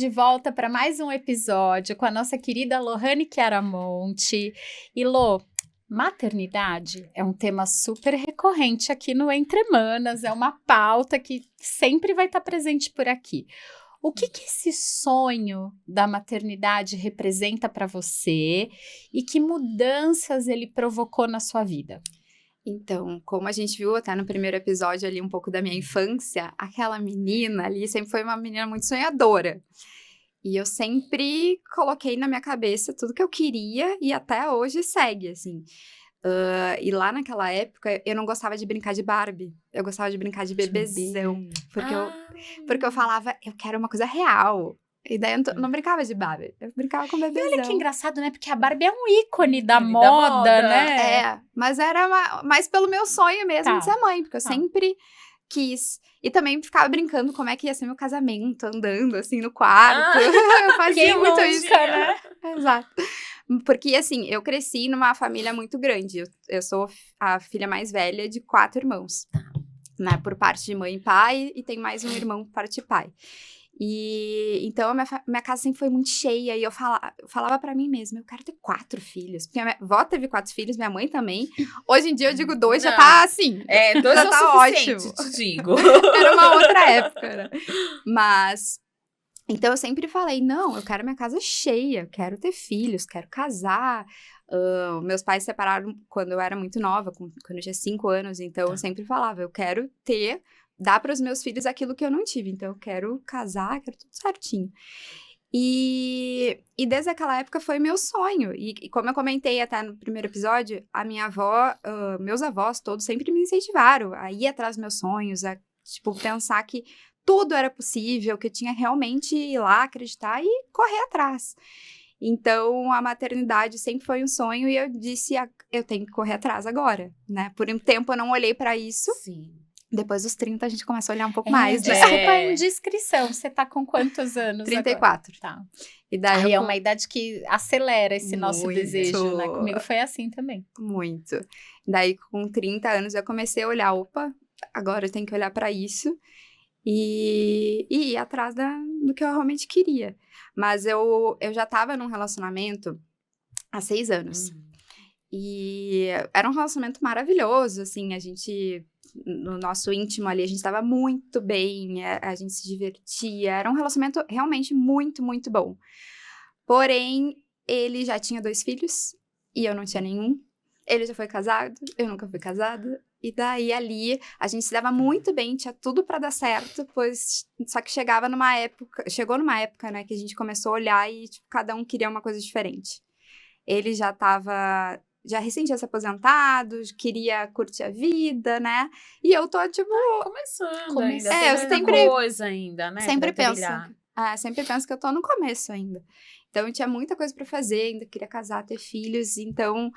de volta para mais um episódio com a nossa querida Lohane Chiaramonte. E Lô, maternidade é um tema super recorrente aqui no Entre Manas, é uma pauta que sempre vai estar presente por aqui. O que esse sonho da maternidade representa para você e que mudanças ele provocou na sua vida? Então, como a gente viu até no primeiro episódio ali um pouco da minha infância, aquela menina ali sempre foi uma menina muito sonhadora. E eu sempre coloquei na minha cabeça tudo que eu queria e até hoje segue, assim. E lá naquela época, eu não gostava de brincar de Barbie. Eu gostava de brincar de bebezão. Porque eu falava, eu quero uma coisa real. E daí eu não brincava de Barbie. Eu brincava com bebezão. E olha que engraçado, né? Porque a Barbie é um ícone da moda, né? Mas era mais pelo meu sonho mesmo de ser mãe. Porque eu sempre quis. E também ficava brincando como é que ia ser meu casamento, andando assim no quarto. Eu fazia muito isso, né? Exato. Porque, assim, eu cresci numa família muito grande. Eu sou a filha mais velha de 4 irmãos. Né? Por parte de mãe e pai. E tem mais um irmão por parte de pai. E então, a minha casa sempre foi muito cheia. E eu falava pra mim mesma, eu quero ter 4 filhos. Porque a minha avó teve 4 filhos, minha mãe também. Hoje em dia, eu digo 2, já tá assim. 2 já é o tá suficiente, ótimo. te digo. Era uma outra época, né? Mas... Então, eu sempre falei, não, eu quero minha casa cheia, quero ter filhos, quero casar. Meus pais se separaram quando eu era muito nova, quando eu tinha 5 anos. Então, eu sempre falava, eu quero dar para os meus filhos aquilo que eu não tive. Então, eu quero casar, quero tudo certinho. E desde aquela época foi meu sonho. E como eu comentei até no primeiro episódio, a minha avó, meus avós todos sempre me incentivaram a ir atrás dos meus sonhos, a, pensar que tudo era possível, que eu tinha realmente ir lá, acreditar e correr atrás. Então, a maternidade sempre foi um sonho e eu disse, eu tenho que correr atrás agora, né? Por um tempo eu não olhei pra isso. Sim. Depois dos 30 a gente começa a olhar um pouco mais, né? Desculpa a indiscrição, você tá com quantos anos 34. Agora? Tá. E daí Aí é uma idade que acelera esse nosso desejo, né? Comigo foi assim também. Muito. Daí, com 30 anos, eu comecei a olhar, agora eu tenho que olhar pra isso. E ir atrás do que eu realmente queria. Mas eu já tava num relacionamento há 6 anos. E era um relacionamento maravilhoso, assim, a gente, no nosso íntimo ali, a gente tava muito bem, a gente se divertia, era um relacionamento realmente muito, muito bom. Porém, ele já tinha 2 filhos e eu não tinha nenhum. Ele já foi casado, eu nunca fui casada. E daí, ali, a gente se dava muito bem, tinha tudo pra dar certo, só que chegou numa época, né, que a gente começou a olhar e, cada um queria uma coisa diferente. Ele já recém tinha se aposentado, queria curtir a vida, né, e eu tô, Começando ainda, tem eu muita coisa ainda, né, sempre penso, sempre penso que eu tô no começo ainda. Então, eu tinha muita coisa pra fazer, ainda queria casar, ter filhos, então,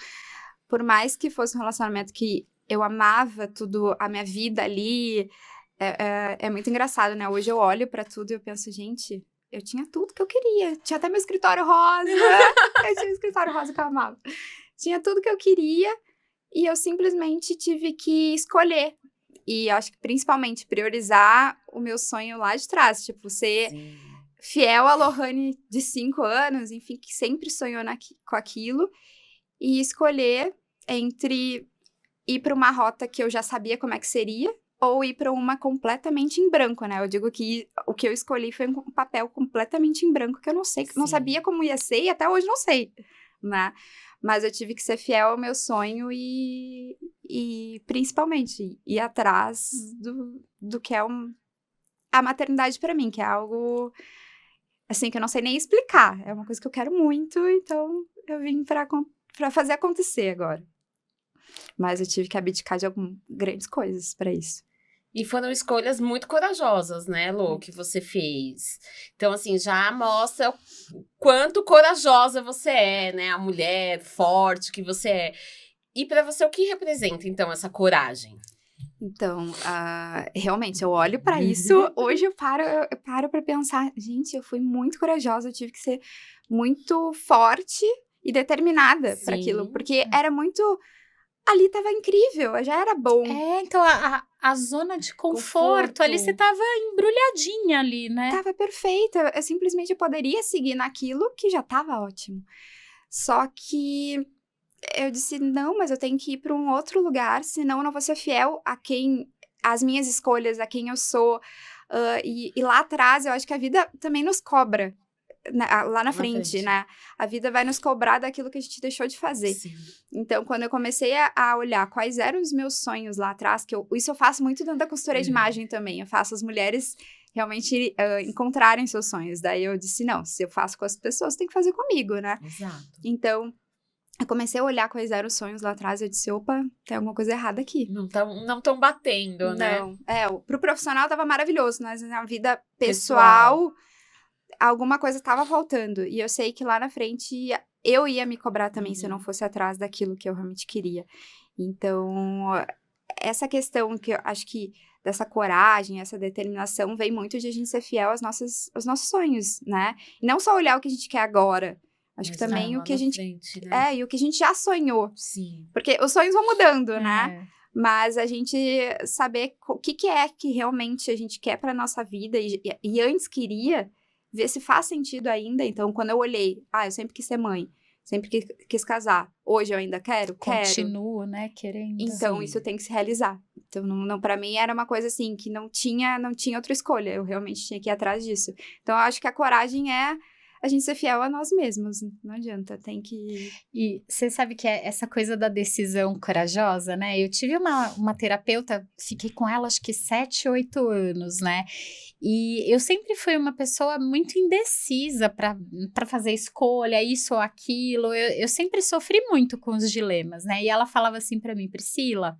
por mais que fosse um relacionamento que eu amava tudo, a minha vida ali, é muito engraçado, né? Hoje eu olho pra tudo e eu penso, gente, eu tinha tudo que eu queria. Tinha até meu escritório rosa. Eu tinha um escritório rosa que eu amava. Tinha tudo que eu queria e eu simplesmente tive que escolher. E acho que principalmente priorizar o meu sonho lá de trás. Ser fiel à Lohane de 5 anos, enfim, que sempre sonhou com aquilo. E escolher entre ir para uma rota que eu já sabia como é que seria, ou ir para uma completamente em branco, né? Eu digo que o que eu escolhi foi um papel completamente em branco, que eu não sei, não sabia como ia ser, e até hoje não sei, né? Mas eu tive que ser fiel ao meu sonho e principalmente, ir atrás do que é a maternidade para mim, que é algo, assim, que eu não sei nem explicar. É uma coisa que eu quero muito, então eu vim para fazer acontecer agora. Mas eu tive que abdicar de grandes coisas pra isso. E foram escolhas muito corajosas, né, Lô, que você fez. Então, assim, já mostra o quanto corajosa você é, né? A mulher forte que você é. E pra você, o que representa, então, essa coragem? Então, realmente, eu olho pra isso, hoje eu paro pra pensar, gente, eu fui muito corajosa, eu tive que ser muito forte e determinada pra aquilo, porque era muito ali tava incrível, já era bom. Então a zona de conforto, ali você tava embrulhadinha ali, né? Tava perfeita, eu simplesmente poderia seguir naquilo que já tava ótimo. Só que eu disse, não, mas eu tenho que ir para um outro lugar, senão eu não vou ser fiel às minhas escolhas, a quem eu sou. E lá atrás, eu acho que a vida também nos cobra, lá na frente, né? A vida vai nos cobrar daquilo que a gente deixou de fazer. Sim. Então, quando eu comecei a olhar quais eram os meus sonhos lá atrás, isso eu faço muito dentro da consultoria de imagem também, eu faço as mulheres realmente encontrarem seus sonhos. Daí eu disse, não, se eu faço com as pessoas, tem que fazer comigo, né? Exato. Então, eu comecei a olhar quais eram os sonhos lá atrás, eu disse, opa, tem alguma coisa errada aqui. Não tão batendo, né? Não, pro profissional tava maravilhoso, mas na vida pessoal, alguma coisa tava faltando. E eu sei que lá na frente eu ia me cobrar também se eu não fosse atrás daquilo que eu realmente queria. Então, essa questão que eu acho que dessa coragem, essa determinação, vem muito de a gente ser fiel aos nossos sonhos, né? E não só olhar o que a gente quer agora. Acho que também o que a gente... frente, né? e o que a gente já sonhou. Sim. Porque os sonhos vão mudando, né? Mas a gente saber o que é que realmente a gente quer pra nossa vida e antes queria, ver se faz sentido ainda. Então, quando eu olhei, eu sempre quis ser mãe, sempre quis casar. Hoje eu ainda quero? Continuo, né, querendo. Então, Sim. isso tem que se realizar. Então, não para mim era uma coisa assim, que não tinha outra escolha. Eu realmente tinha que ir atrás disso. Então, eu acho que a coragem é a gente ser fiel a nós mesmos. Não adianta, tem que... E você sabe que é essa coisa da decisão corajosa, né? Eu tive uma terapeuta, fiquei com ela acho que 7, 8 anos, né? E eu sempre fui uma pessoa muito indecisa para fazer escolha, isso ou aquilo. Eu sempre sofri muito com os dilemas, né? E ela falava assim para mim, Priscila,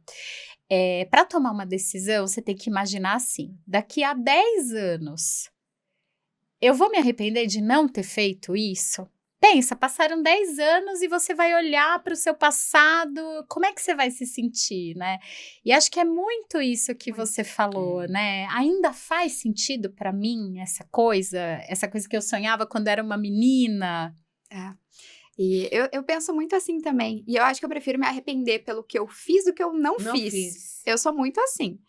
para tomar uma decisão, você tem que imaginar assim, daqui a 10 anos... eu vou me arrepender de não ter feito isso? Pensa, passaram 10 anos e você vai olhar para o seu passado, como é que você vai se sentir, né? E acho que é muito isso que você falou, né? Ainda faz sentido para mim essa coisa que eu sonhava quando era uma menina? E eu penso muito assim também. E eu acho que eu prefiro me arrepender pelo que eu fiz do que eu não fiz. Eu sou muito assim.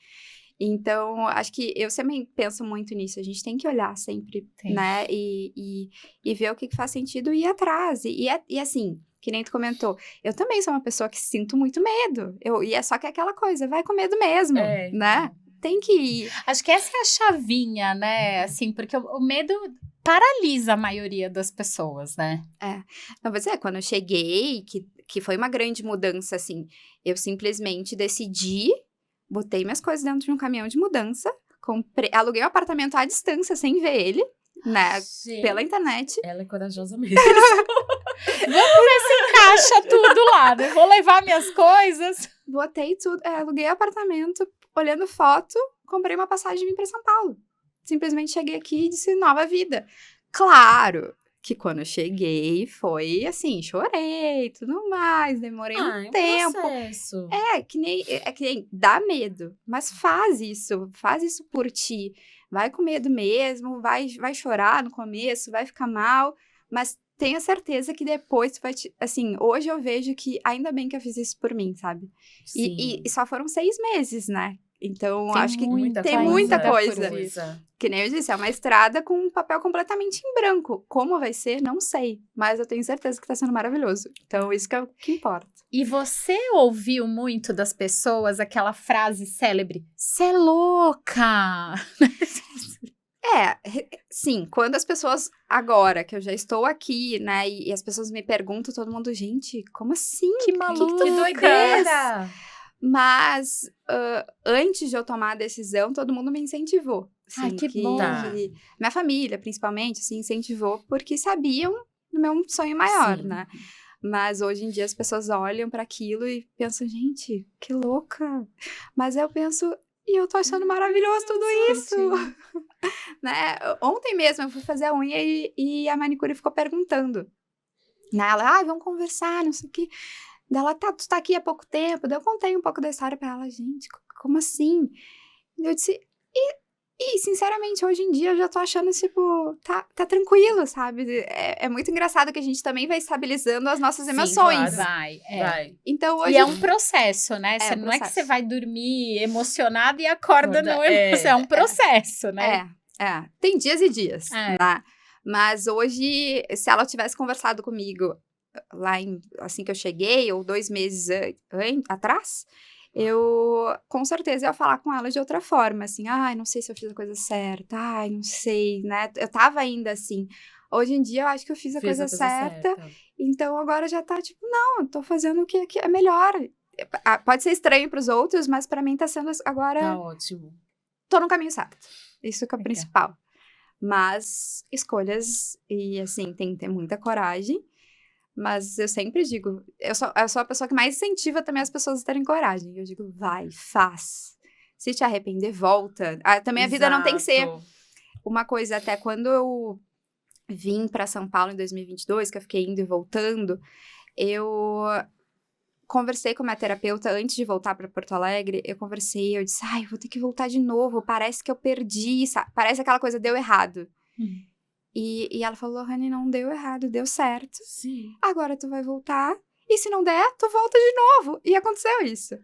Então, acho que eu também penso muito nisso. A gente tem que olhar sempre, né? E ver o que faz sentido e ir atrás. E assim, que nem tu comentou, eu também sou uma pessoa que sinto muito medo. E é só que é aquela coisa, vai com medo mesmo, né? Tem que ir. Acho que essa é a chavinha, né? Assim, porque o medo paralisa a maioria das pessoas, né? Não, vou dizer, quando eu cheguei, que foi uma grande mudança, assim, eu simplesmente decidi... botei minhas coisas dentro de um caminhão de mudança, aluguei um apartamento à distância, sem ver ele, né, pela internet. Ela é corajosa mesmo. Vamos ver se encaixa tudo lá, né? Vou levar minhas coisas. Botei tudo, aluguei apartamento, olhando foto, comprei uma passagem e vim pra São Paulo. Simplesmente cheguei aqui e disse, nova vida. Claro que quando eu cheguei, foi assim, chorei, tudo mais, demorei um tempo. Processo. Que nem dá medo, mas faz isso por ti. Vai com medo mesmo, vai chorar no começo, vai ficar mal, mas tenha certeza que depois tu vai assim, hoje eu vejo que ainda bem que eu fiz isso por mim, sabe? E só foram 6 meses, né? Então, acho que tem muita coisa. Que nem eu disse, é uma estrada com um papel completamente em branco. Como vai ser, não sei. Mas eu tenho certeza que tá sendo maravilhoso. Então, isso que é o que importa. E você ouviu muito das pessoas aquela frase célebre, cê é louca! Sim, quando as pessoas, agora que eu já estou aqui, né, e as pessoas me perguntam, todo mundo, gente, como assim? Que maluca! Que doideira! Mas, antes de eu tomar a decisão, todo mundo me incentivou. Assim, Ai, que bom! Minha família, principalmente, assim, incentivou, porque sabiam do meu sonho maior, né? Mas hoje em dia as pessoas olham para aquilo e pensam, gente, que louca! Mas eu penso, e eu tô achando maravilhoso tudo isso! Né? Ontem mesmo eu fui fazer a unha e a manicure ficou perguntando. Né? Ela, vamos conversar, não sei o quê. Ela, tu tá aqui há pouco tempo. Daí eu contei um pouco da história pra ela. Gente, como assim? Eu disse, e E, sinceramente, hoje em dia eu já tô achando, tipo, tá tranquilo, sabe? É muito engraçado que a gente também vai estabilizando as nossas Sim, emoções. claro. Vai, Vai. Então, hoje... E é um processo, né? É um Não é que processo. você vai dormir emocionada e acorda não É. emocionada. É um processo, né? Tem dias e dias, É. né? Mas hoje, se ela tivesse conversado comigo lá assim que eu cheguei, ou 2 meses atrás, eu com certeza ia falar com ela de outra forma, assim, ai, não sei se eu fiz a coisa certa, ai, não sei, né? Eu tava ainda assim. Hoje em dia eu acho que eu fiz a coisa certa, então agora já tá tipo, não, eu tô fazendo o que é melhor. Pode ser estranho pros outros, mas pra mim tá sendo agora. Tá ótimo. Tô no caminho certo. Isso que é o Legal. principal. Mas escolhas, e assim, tem que ter muita coragem. Mas eu sempre digo, eu sou a pessoa que mais incentiva também as pessoas a terem coragem. Eu digo, vai, faz. Se te arrepender, volta. Também a vida não tem que ser uma coisa. Até quando eu vim para São Paulo em 2022, que eu fiquei indo e voltando, eu conversei com a minha terapeuta antes de voltar para Porto Alegre. Eu disse, ai, vou ter que voltar de novo. Parece que eu perdi, sabe? Parece aquela coisa, deu errado. E ela falou, Lohane, não deu errado, deu certo. Sim. Agora tu vai voltar, e se não der, tu volta de novo. E aconteceu isso.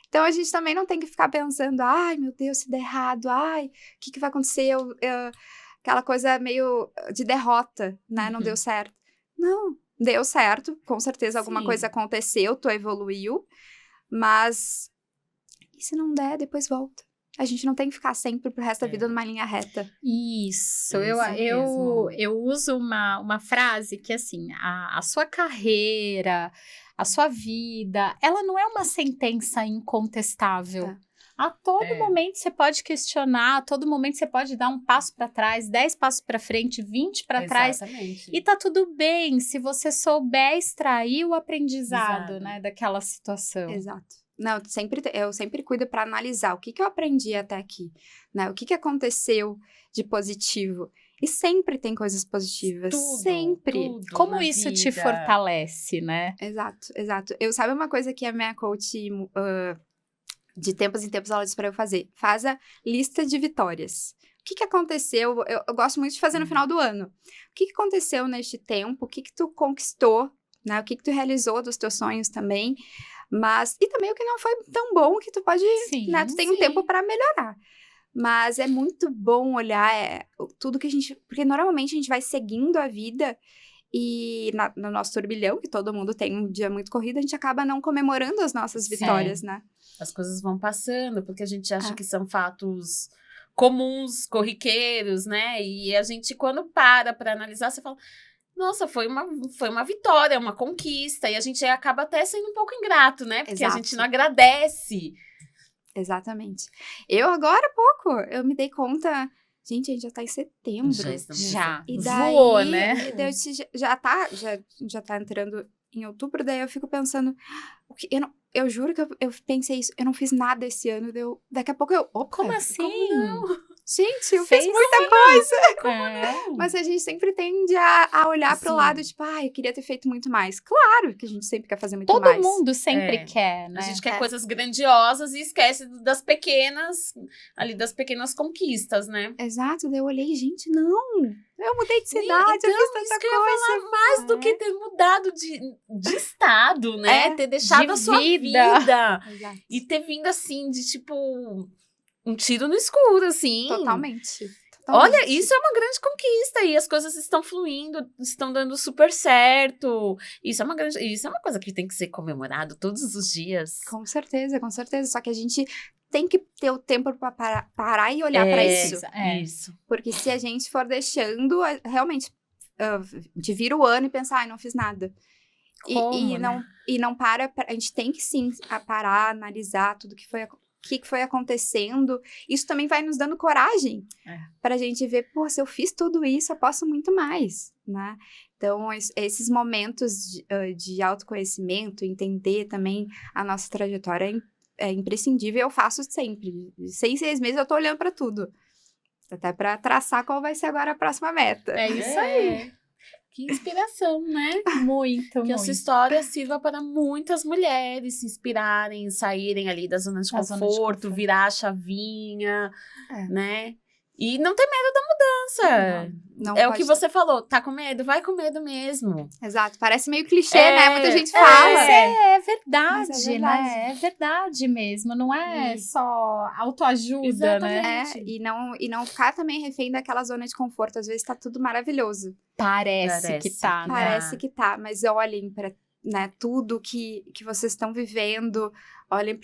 Então, a gente também não tem que ficar pensando, ai, meu Deus, se der errado, ai, o que vai acontecer? Aquela coisa meio de derrota, né? Não deu certo. Não, deu certo, com certeza alguma Sim. coisa aconteceu, tu evoluiu, mas e se não der, depois volta. A gente não tem que ficar sempre pro resto da vida numa linha reta. Isso, mesmo. eu uso uma frase que, assim, a sua carreira, a sua vida, ela não é uma sentença incontestável. É. A todo momento você pode questionar, a todo momento você pode dar um passo para trás, 10 passos para frente, 20 para trás. Exatamente. E tá tudo bem se você souber extrair o aprendizado, Exato. né, daquela situação. Exato. Não, eu sempre cuido para analisar o que eu aprendi até aqui, né? O que aconteceu de positivo. E sempre tem coisas positivas. Tudo, sempre. tudo Como na isso te vida. fortalece, né? Exato, exato. Sabe uma coisa que a minha coach, de tempos em tempos, ela disse para eu fazer? Faz a lista de vitórias. O que aconteceu? Eu gosto muito de fazer no final do ano. O que aconteceu neste tempo? O que tu conquistou? Né? O que tu realizou dos teus sonhos também? E também o que não foi tão bom, que tu pode, Sim, né? Tu tem um tempo para melhorar. Mas é muito bom olhar tudo que a gente... Porque normalmente a gente vai seguindo a vida e no nosso turbilhão, que todo mundo tem um dia muito corrido, a gente acaba não comemorando as nossas vitórias, né? As coisas vão passando, porque a gente acha que são fatos comuns, corriqueiros, né? E a gente, quando para analisar, você fala... Nossa, foi uma vitória, uma conquista. E a gente acaba até sendo um pouco ingrato, né? Porque Exato. a gente não agradece. Exatamente. Eu agora há pouco, eu me dei conta... Gente, a gente já tá em setembro. Já. E daí, Voou, né? daí já tá entrando em outubro, daí eu fico pensando... Eu juro que eu pensei isso, eu não fiz nada esse ano, daqui a pouco opa, Como assim? Como não? Gente, eu Fez fiz muita sim. coisa. Mas a gente sempre tende a olhar pro Sim. lado, tipo, eu queria ter feito muito mais. Claro que a gente sempre quer fazer muito Todo mais. mundo sempre quer, né? A gente quer coisas grandiosas e esquece das pequenas conquistas, né? Exato, daí eu olhei, gente, não, eu mudei de cidade, Então, eu fiz tanta isso que eu ia coisa. falar, mais do que ter mudado de estado, né? Ter deixado de a sua vida. vida. Exato. E ter vindo assim, de tipo, um tiro no escuro, assim. Totalmente. Olha, isso é uma grande conquista e as coisas estão fluindo, estão dando super certo. Isso é uma coisa que tem que ser comemorado todos os dias. Com certeza, com certeza. Só que a gente tem que ter o tempo para parar e olhar para isso. Isso. Porque se a gente for deixando, realmente, de vir o ano e pensar, não fiz nada. E não para, a gente tem que sim parar, analisar tudo que foi acontecendo. Isso também vai nos dando coragem pra gente ver, se eu fiz tudo isso, eu posso muito mais, né? Então, esses momentos de autoconhecimento, entender também a nossa trajetória é imprescindível, eu faço sempre. De 6 meses eu tô olhando pra tudo. Até pra traçar qual vai ser agora a próxima meta. É isso aí. Que inspiração, né? Muito, Que a sua história sirva para muitas mulheres se inspirarem, saírem ali da zona de conforto, virar a chavinha, né? E não ter medo da mudança. Não É o pode que você falou, tá com medo? Vai com medo mesmo. Exato, parece meio clichê, É, né? Muita gente Mas fala. é verdade, Mas é verdade. né? É verdade mesmo. Não é E- só autoajuda, né? Exatamente. E não ficar também refém daquela zona de conforto. Às vezes tá tudo maravilhoso. Parece que tá, né? Parece que tá, mas olhem para, né, tudo que vocês estão vivendo, olhem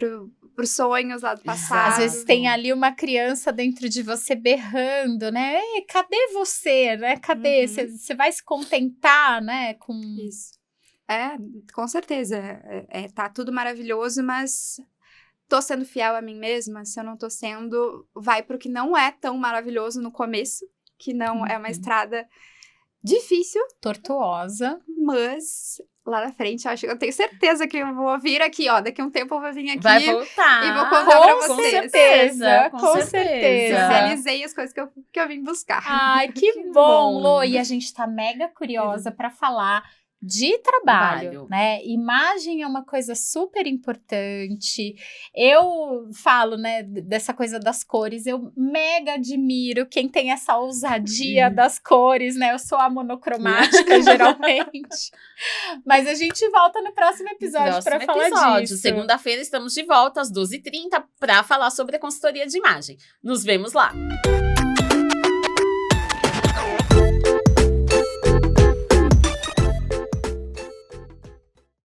pros sonhos lá do passado. Às vezes tem ali uma criança dentro de você berrando, né? Ei, cadê você, né? Cadê? Uhum. Você vai se contentar, né? Com... Isso. Com certeza. Tá tudo maravilhoso, mas tô sendo fiel a mim mesma. Se eu não tô sendo, vai pro que não é tão maravilhoso no começo, que não é uma estrada difícil, Tortuosa. mas lá na frente eu tenho certeza que eu vou vir aqui, ó. Daqui a um tempo eu vou vir aqui. Vai voltar. e vou contar pra Com vocês. certeza, com Eu certeza. realizei as coisas que eu vim buscar. Ai, que Que bom, bom. Lô. E a gente tá mega curiosa para falar de trabalho, Trabalho. né? Imagem é uma coisa super importante. Eu falo, né, dessa coisa das cores. Eu mega admiro quem tem essa ousadia das cores, né? Eu sou a monocromática, geralmente. Mas a gente volta no próximo episódio para falar disso. Segunda-feira estamos de volta às 12h30 para falar sobre a consultoria de imagem. Nos vemos lá.